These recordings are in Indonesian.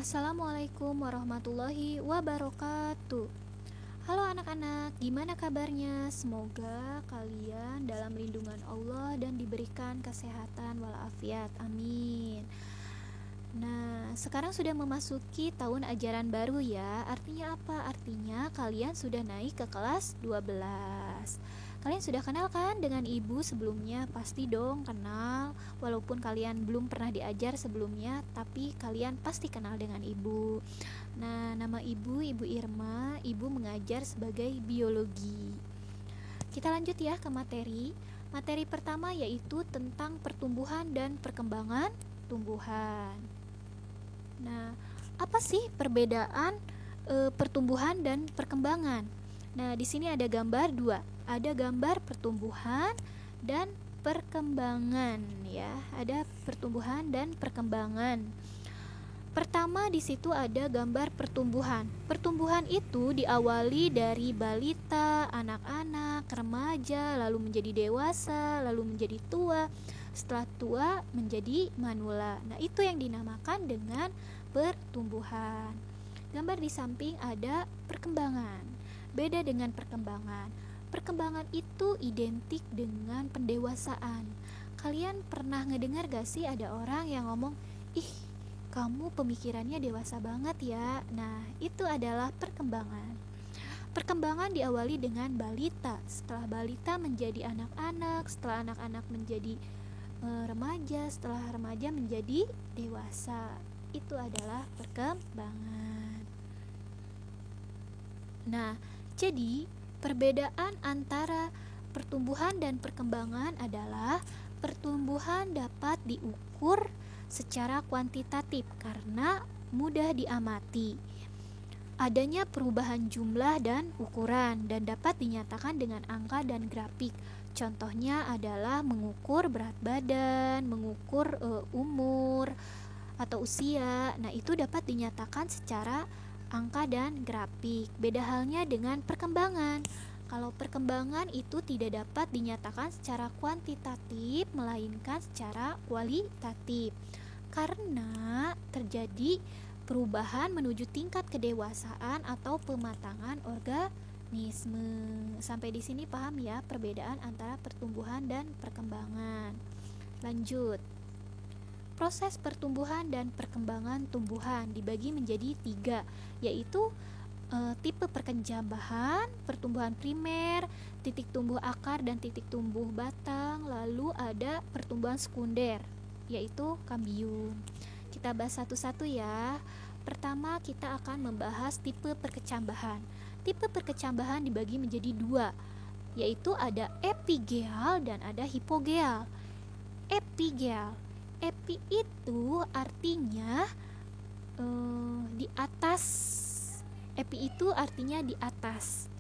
Assalamualaikum warahmatullahi wabarakatuh. Halo anak-anak, gimana kabarnya? Semoga kalian dalam lindungan Allah dan diberikan kesehatan walafiat. Amin. Nah, sekarang sudah memasuki tahun ajaran baru ya. Artinya apa? Artinya kalian sudah naik ke kelas 12. Kalian sudah kenal kan dengan ibu sebelumnya? Pasti dong kenal. Walaupun kalian belum pernah diajar sebelumnya, tapi kalian pasti kenal dengan ibu. Nah, nama Ibu Irma. Ibu mengajar sebagai biologi. Kita lanjut ya ke materi. Materi pertama yaitu tentang pertumbuhan dan perkembangan tumbuhan. Nah, apa sih perbedaan pertumbuhan dan perkembangan? Nah, di sini ada gambar dua. Ada gambar pertumbuhan dan perkembangan ya. Ada pertumbuhan dan perkembangan. Pertama di situ ada gambar pertumbuhan. Pertumbuhan itu diawali dari balita, anak-anak, remaja, lalu menjadi dewasa, lalu menjadi tua. Setelah tua menjadi manula. Nah, itu yang dinamakan dengan pertumbuhan. Gambar di samping ada perkembangan. Beda dengan perkembangan. Perkembangan itu identik dengan pendewasaan. Kalian pernah ngedengar gak sih ada orang yang ngomong, "Ih, kamu pemikirannya dewasa banget ya." Nah, itu adalah perkembangan. Perkembangan diawali dengan balita. Setelah balita menjadi anak-anak, setelah anak-anak menjadi remaja, setelah remaja menjadi dewasa. Itu adalah perkembangan. Nah, jadi perbedaan antara pertumbuhan dan perkembangan adalah pertumbuhan dapat diukur secara kuantitatif karena mudah diamati. Adanya perubahan jumlah dan ukuran dan dapat dinyatakan dengan angka dan grafik. Contohnya adalah mengukur berat badan, mengukur umur atau usia. Nah, itu dapat dinyatakan secara angka dan grafik. Beda halnya dengan perkembangan. Kalau perkembangan itu tidak dapat dinyatakan secara kuantitatif melainkan secara kualitatif. Karena terjadi perubahan menuju tingkat kedewasaan atau pematangan organisme. Sampai di sini paham ya perbedaan antara pertumbuhan dan perkembangan. Lanjut. Proses pertumbuhan dan perkembangan tumbuhan dibagi menjadi 3, yaitu tipe perkecambahan, pertumbuhan primer, titik tumbuh akar dan titik tumbuh batang. Lalu ada pertumbuhan sekunder, yaitu kambium. Kita bahas satu-satu ya. Pertama kita akan membahas tipe perkecambahan. Tipe perkecambahan dibagi menjadi 2, yaitu ada epigeal dan ada hipogeal. Epigeal, epi itu artinya di atas. Epi itu artinya di atas.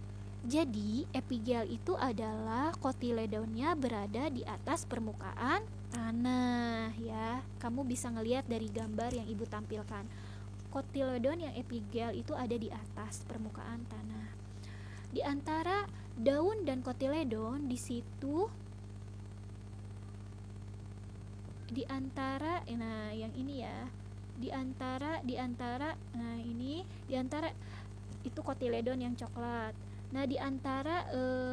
Jadi epigeal itu adalah kotiledonnya berada di atas permukaan tanah ya. Kamu bisa ngelihat dari gambar yang ibu tampilkan. Kotiledon yang epigeal itu ada di atas permukaan tanah. Di antara daun dan kotiledon di situ di antara yang ini ya. Di antara itu kotiledon yang coklat. Nah, di antara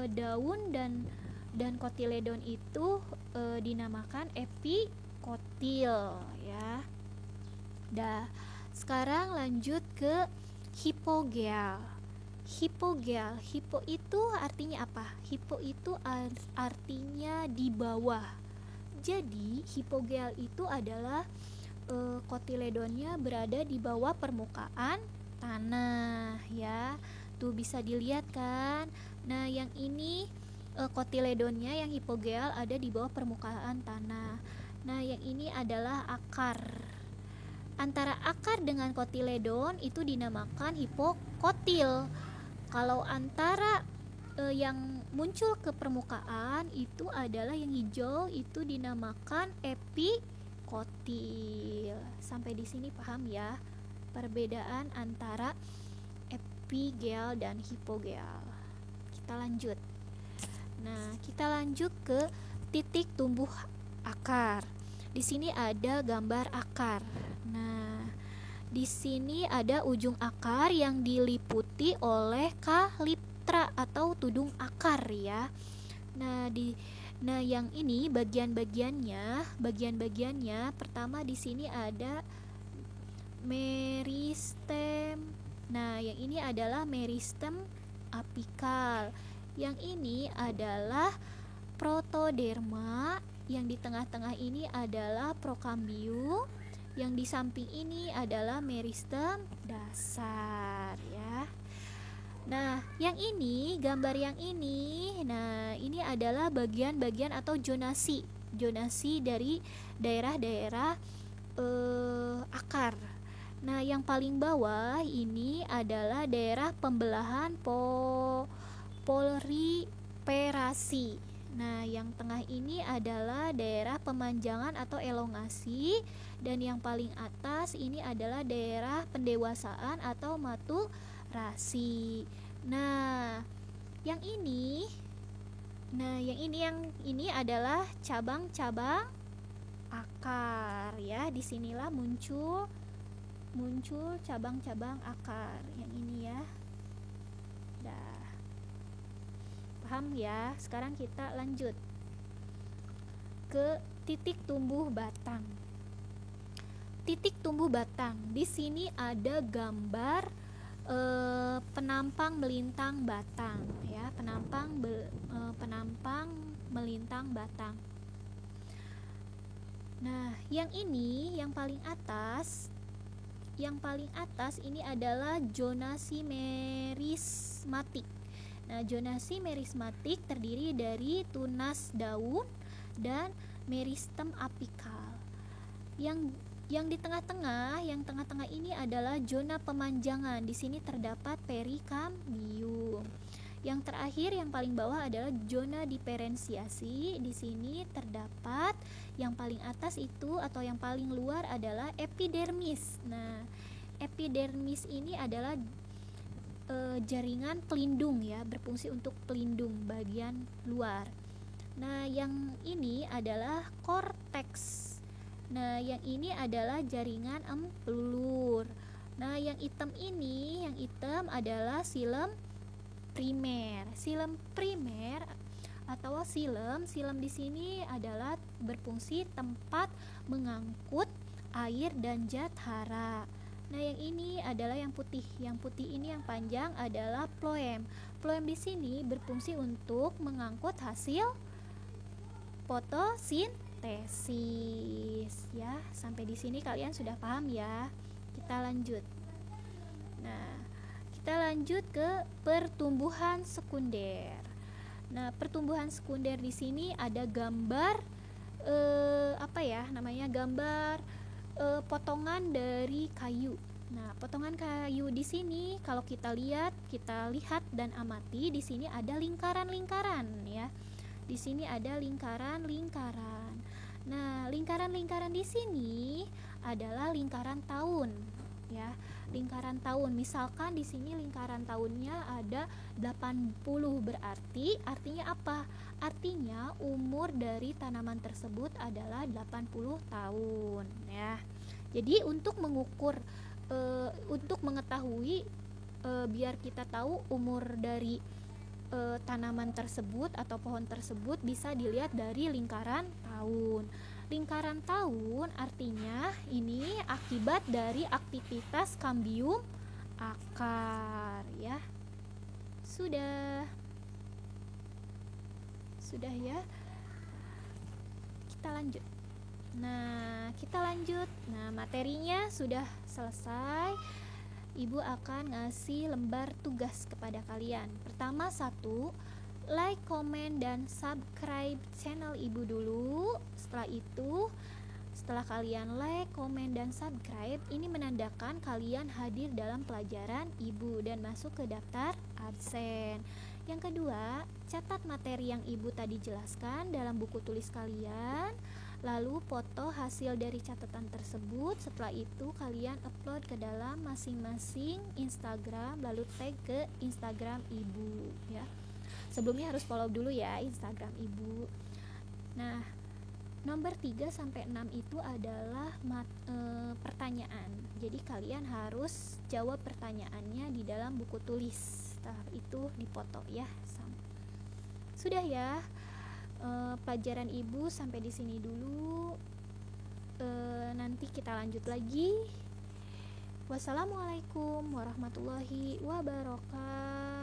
daun dan kotiledon itu dinamakan epikotil ya. Sekarang lanjut ke hipogeal. Hipo itu artinya apa? Hipo itu artinya di bawah. Jadi hipogeal itu adalah kotiledonnya berada di bawah permukaan tanah ya. Tuh bisa dilihat kan. Nah, yang ini kotiledonnya yang hipogeal ada di bawah permukaan tanah. Nah, yang ini adalah akar. Antara akar dengan kotiledon itu dinamakan hipokotil. Kalau antara yang muncul ke permukaan itu adalah yang hijau, itu dinamakan epikotil. Sampai di sini paham ya perbedaan antara epigeal dan hipogeal. Kita lanjut. Nah, kita lanjut ke titik tumbuh akar. Di sini ada gambar akar. Nah, Di sini ada ujung akar yang diliputi oleh kaliptra atau tudung akar ya. Nah, yang ini bagian-bagiannya pertama di sini ada meristem. Nah, yang ini adalah meristem apikal. Yang ini adalah protoderma. Yang di tengah-tengah ini adalah prokambium. Yang di samping ini adalah meristem dasar ya. Nah, gambar yang ini, nah ini adalah bagian-bagian atau zonasi dari daerah-daerah akar. Nah, yang paling bawah ini adalah daerah pembelahan proliferasi. Nah, yang tengah ini adalah daerah pemanjangan atau elongasi, dan yang paling atas ini adalah daerah pendewasaan atau maturasi. Nah, yang ini adalah cabang-cabang akar ya. Disinilah muncul cabang-cabang akar yang ini ya. Dah paham ya. Sekarang kita lanjut ke titik tumbuh batang. Titik tumbuh batang. Di sini ada gambar penampang melintang batang ya. Penampang melintang batang. Nah, yang paling atas ini adalah zonasi merismatik. Nah, zonasi merismatik terdiri dari tunas daun dan meristem apikal. Yang di tengah-tengah ini adalah zona pemanjangan. Di sini terdapat perikambium. Yang terakhir yang paling bawah adalah zona diferensiasi. Di sini terdapat yang paling atas itu atau yang paling luar adalah epidermis. Nah, epidermis ini adalah jaringan pelindung ya, berfungsi untuk pelindung bagian luar. Nah, yang ini adalah korteks. Nah, yang ini adalah jaringan empelur. Nah, yang hitam adalah silem primer. Silem primer atau silem di sini adalah berfungsi tempat mengangkut air dan zat hara. Nah, yang ini adalah yang putih. Yang putih ini yang panjang adalah floem. Floem di sini berfungsi untuk mengangkut hasil fotosintesis ya. Sampai di sini kalian sudah paham ya. Kita lanjut. Nah, kita lanjut ke pertumbuhan sekunder. Nah, pertumbuhan sekunder di sini ada gambar gambar potongan dari kayu. Nah, potongan kayu di sini kalau kita lihat dan amati, di sini ada lingkaran-lingkaran ya. Di sini ada lingkaran-lingkaran. Nah, lingkaran-lingkaran di sini adalah lingkaran tahun ya. Lingkaran tahun. Misalkan di sini lingkaran tahunnya ada 80, artinya apa? Artinya umur dari tanaman tersebut adalah 80 tahun ya. Jadi untuk mengetahui biar kita tahu umur dari tanaman tersebut atau pohon tersebut bisa dilihat dari lingkaran tahun. Lingkaran tahun artinya ini akibat dari aktivitas kambium akar ya. Sudah ya. Kita lanjut. Nah, materinya sudah selesai. Ibu akan ngasih lembar tugas kepada kalian. Pertama, 1, like, comment, dan subscribe channel Ibu dulu. Setelah kalian like, comment, dan subscribe, ini menandakan kalian hadir dalam pelajaran Ibu dan masuk ke daftar absen. Yang kedua, catat materi yang Ibu tadi jelaskan dalam buku tulis kalian. Lalu foto hasil dari catatan tersebut. Setelah itu kalian upload ke dalam masing-masing Instagram, lalu tag ke Instagram Ibu ya. Sebelumnya harus follow dulu ya Instagram Ibu. Nah, Nomor 3 sampai 6 itu adalah pertanyaan. Jadi kalian harus jawab pertanyaannya di dalam buku tulis. Setelah itu dipoto ya. Sudah ya. Pelajaran Ibu sampai di sini dulu. Nanti kita lanjut lagi. Wassalamualaikum warahmatullahi wabarakatuh.